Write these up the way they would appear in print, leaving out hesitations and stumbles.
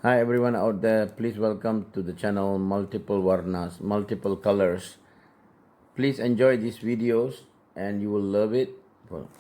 Hi everyone out there, please welcome to the channel Multiplewarnas, multiple colors. Please enjoy these videos and you will love it. Well,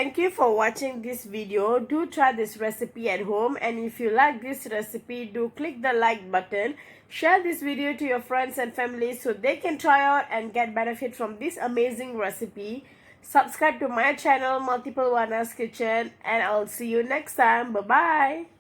thank you for watching this video. Do try this recipe at home, and if you like this recipe, do click the like button. Share this video to your friends and family so they can try out and get benefit from this amazing recipe. Subscribe to my channel Multiplewarnas Kitchen, and I'll see you next time. Bye bye.